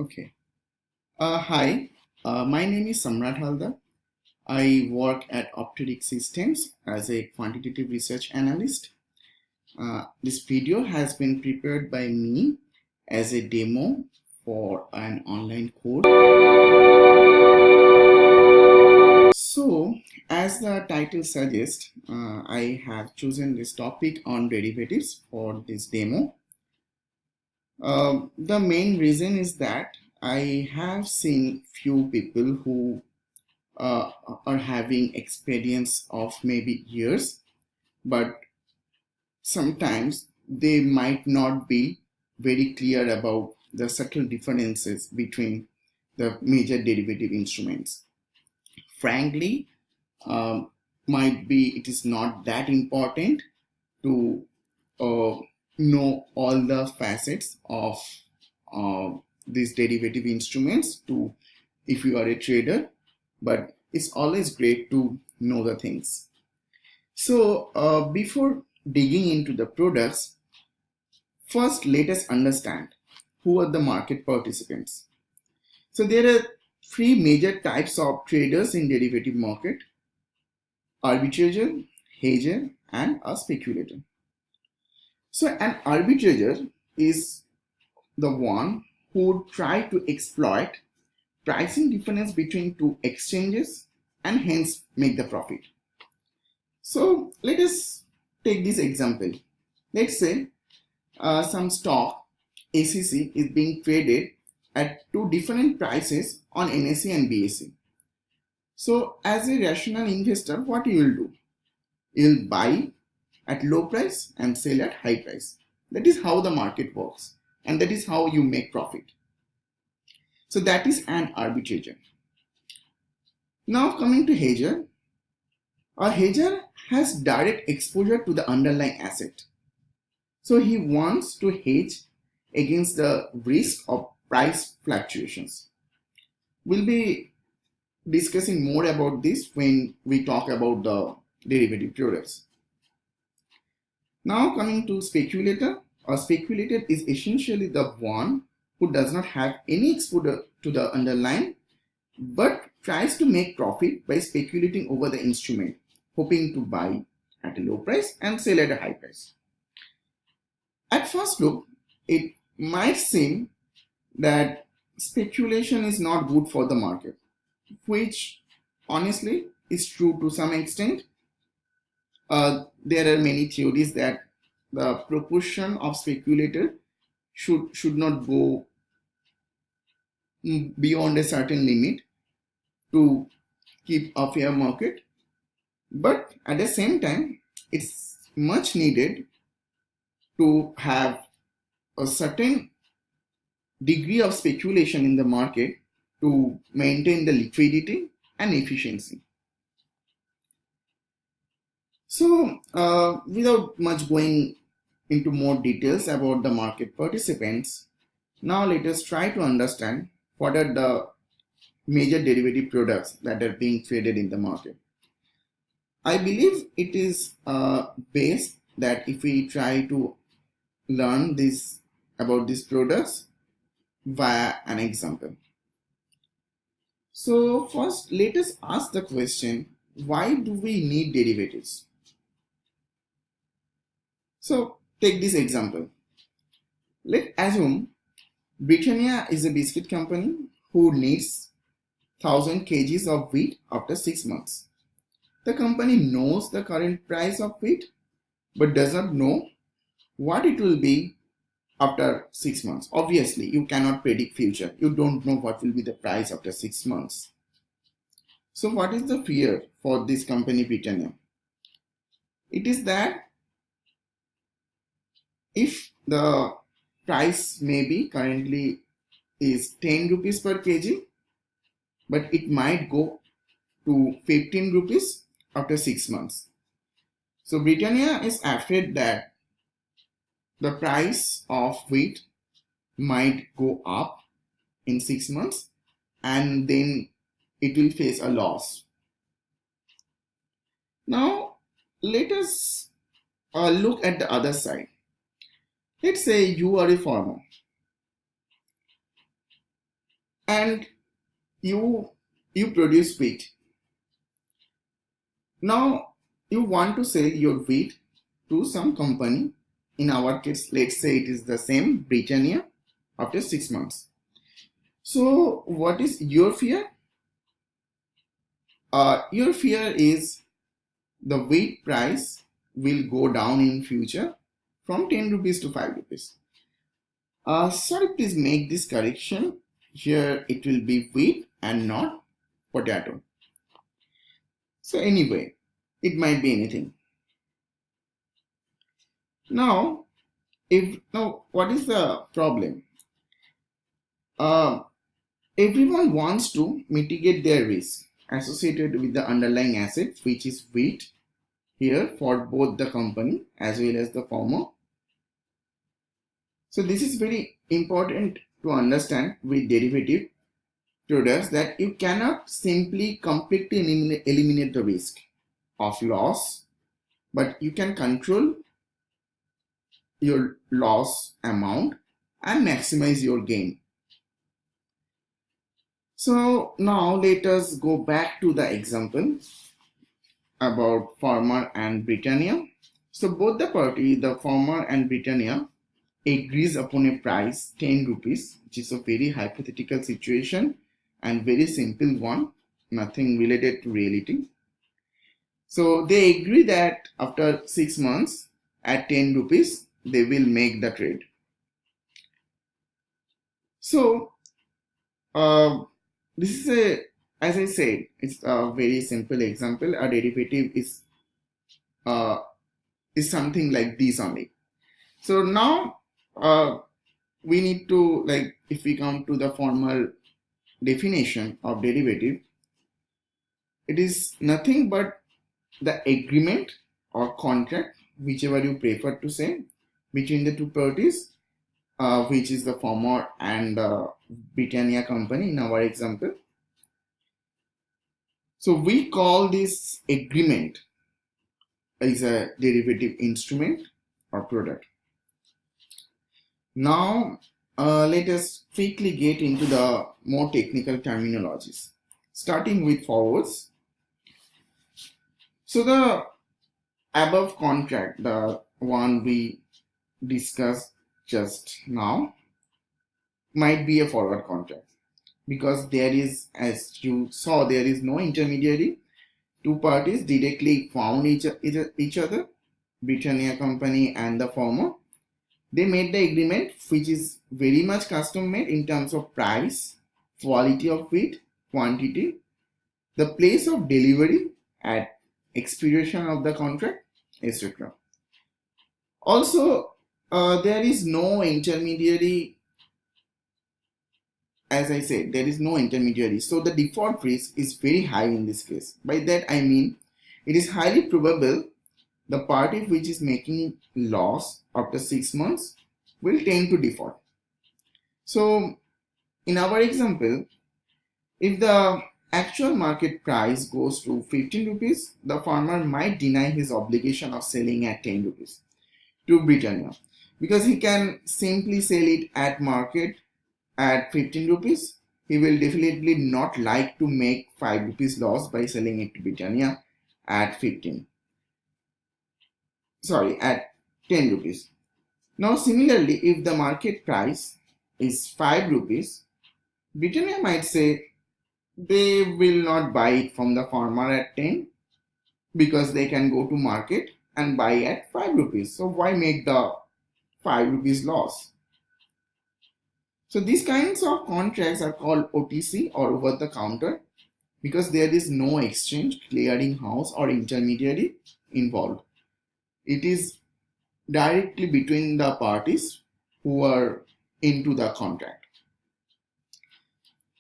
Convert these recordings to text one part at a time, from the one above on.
Okay. Hi, my name is Samrat Halda. I work at Opteric Systems as a quantitative research analyst. This video has been prepared by me as a demo for an online course. So, as the title suggests, I have chosen this topic on derivatives for this demo. The main reason is that I have seen few people who uh, are having experience of maybe years, but sometimes they might not be very clear about the subtle differences between the major derivative instruments. Frankly, um, might be it is not that important to uh, know all the facets of uh, these derivative instruments to if you are a trader, but it's always great to know the things. So before digging into the products, first let us understand who are the market participants. So there are three major types of traders in derivative market: arbitrator, hedger, and a speculator. So an arbitrator is the one who try to exploit pricing difference between two exchanges and hence make the profit. So let us take this example. Let's say some stock ACC is being traded at two different prices on NSE and BSE. So as a rational investor, what you will do? You'll buy at low price and sell at high price. That is how the market works, and that is how you make profit. So that is an arbitrator. Now coming to hedger, a hedger has direct exposure to the underlying asset. So he wants to hedge against the risk of price fluctuations. We'll be discussing more about this when we talk about the derivative products. Now coming to speculator, a speculator is essentially the one who does not have any exposure to the underlying but tries to make profit by speculating over the instrument, hoping to buy at a low price and sell at a high price. At first look, it might seem that speculation is not good for the market, which honestly is true to some extent. There are many theories that the proportion of speculator should not go beyond a certain limit to keep a fair market, but at the same time it's much needed to have a certain degree of speculation in the market to maintain the liquidity and efficiency. So without much going into more details about the market participants, now let us try to understand what are the major derivative products that are being traded in the market. I believe it is best that if we try to learn this about these products via an example. So first let us ask the question, why do we need derivatives? So take this example. Let's assume Britannia is a biscuit company who needs 1000 kgs of wheat after 6 months. The company knows the current price of wheat but does not know what it will be after 6 months. Obviously, you cannot predict future. You don't know what will be the price after 6 months. So what is the fear for this company Britannia? It is that if the price maybe currently is 10 rupees per kg, but it might go to 15 rupees after 6 months. So Britannia is afraid that the price of wheat might go up in 6 months and then it will face a loss. Now let us look at the other side. Let's say you are a farmer. and you produce wheat. Now you want to sell your wheat to some company. In our case, let's say it is the same Britannia, after 6 months. So what is your fear? Your fear is the wheat price will go down in future from 10 rupees to 5 rupees. Sorry, please make this correction. Here it will be wheat and not potato. So anyway, it might be anything. Now, what is the problem? Everyone wants to mitigate their risk associated with the underlying asset, which is wheat here for both the company as well as the farmer. So this is very important to understand with derivative products, that you cannot simply completely eliminate the risk of loss, but you can control your loss amount and maximize your gain. So now let us go back to the example about farmer and Britannia. So both the party, the farmer and Britannia, agrees upon a price 10 rupees, which is a very hypothetical situation and very simple one, nothing related to reality. So they agree that after 6 months at 10 rupees, they will make the trade. So this is as I said, it's a very simple example. A derivative is something like this only. So now we need to, like, if we come to the formal definition of derivative, it is nothing but the agreement or contract, whichever you prefer to say, between the two parties, which is the farmer and the Britannia company in our example. So we call this agreement is a derivative instrument or product. Now let us quickly get into the more technical terminologies, starting with forwards. So the above contract, the one we discussed just now, might be a forward contract, because there is, as you saw, there is no intermediary. Two parties directly found each other, Britannia company and the farmer. They made the agreement, which is very much custom made in terms of price, quality of wheat, quantity, the place of delivery at expiration of the contract, etc. Also, there is no intermediary. As I said, there is no intermediary, so the default risk is very high in this case. By that I mean, it is highly probable the party which is making loss after 6 months will tend to default. So in our example, if the actual market price goes to 15 rupees, the farmer might deny his obligation of selling at 10 rupees to Britannia, because he can simply sell it at market at 15 rupees. He will definitely not like to make 5 rupees loss by selling it to Britannia at 10 rupees. Now similarly, if the market price is 5 rupees, Britannia might say they will not buy it from the farmer at 10, because they can go to market and buy at 5 rupees. So why make the 5 rupees loss? So these kinds of contracts are called OTC, or over the counter, because there is no exchange, clearing house or intermediary involved. It is directly between the parties who are into the contract.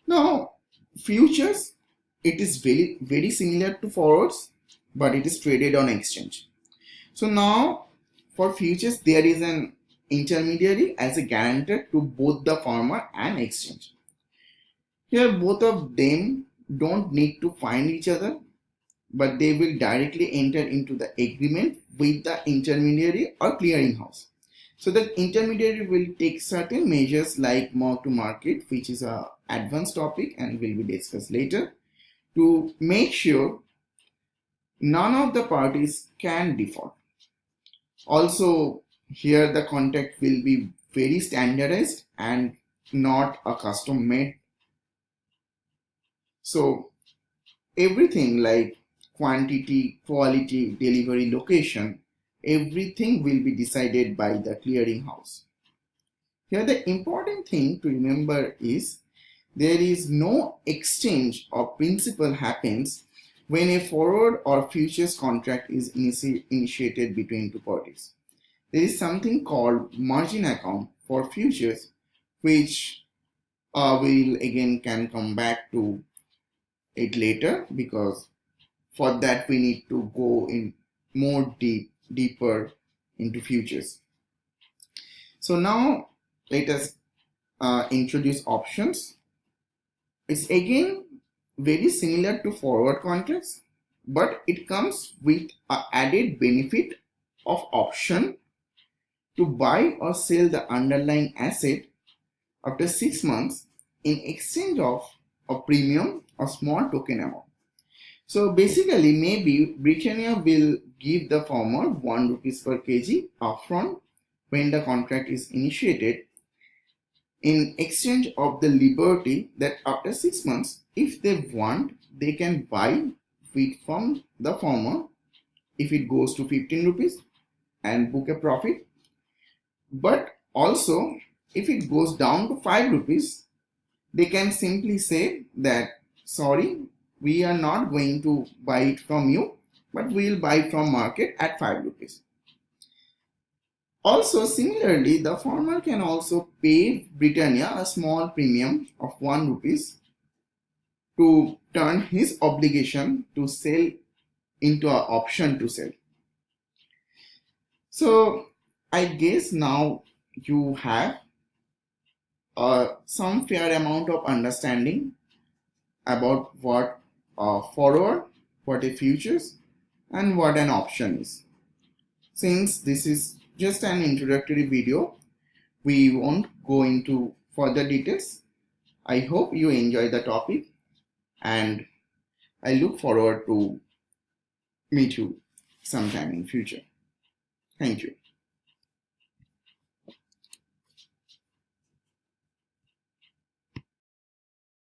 Now futures, it is very, very similar to forwards, but it is traded on exchange. So now for futures, there is an intermediary as a guarantor to both the farmer and exchange. Here both of them don't need to find each other, but they will directly enter into the agreement with the intermediary or clearing house. So the intermediary will take certain measures like mark to market, which is a advanced topic and will be discussed later, to make sure none of the parties can default. Also, here the contract will be very standardized and not a custom made. So everything like quantity, quality, delivery, location, everything will be decided by the clearinghouse. Here the important thing to remember is there is no exchange of principal happens when a forward or futures contract is initiated between two parties. There is something called margin account for futures, which we'll again can come back to it later, because for that we need to go in more deeper into futures. So now let us introduce options. It's again very similar to forward contracts, but it comes with an added benefit of option to buy or sell the underlying asset after 6 months in exchange of a premium or small token amount. So basically, maybe Britannia will give the farmer 1 rupees per kg upfront when the contract is initiated, in exchange of the liberty that after 6 months, if they want, they can buy wheat from the farmer if it goes to 15 rupees and book a profit. But also, if it goes down to 5 rupees, they can simply say that, sorry, we are not going to buy it from you, but we will buy from market at 5 rupees. Also, similarly, the farmer can also pay Britannia a small premium of 1 rupees to turn his obligation to sell into an option to sell. So I guess now you have some fair amount of understanding about what a forward, what a futures, and what an option is. Since this is just an introductory video, we won't go into further details. I hope you enjoy the topic, and I look forward to meet you sometime in future. Thank you.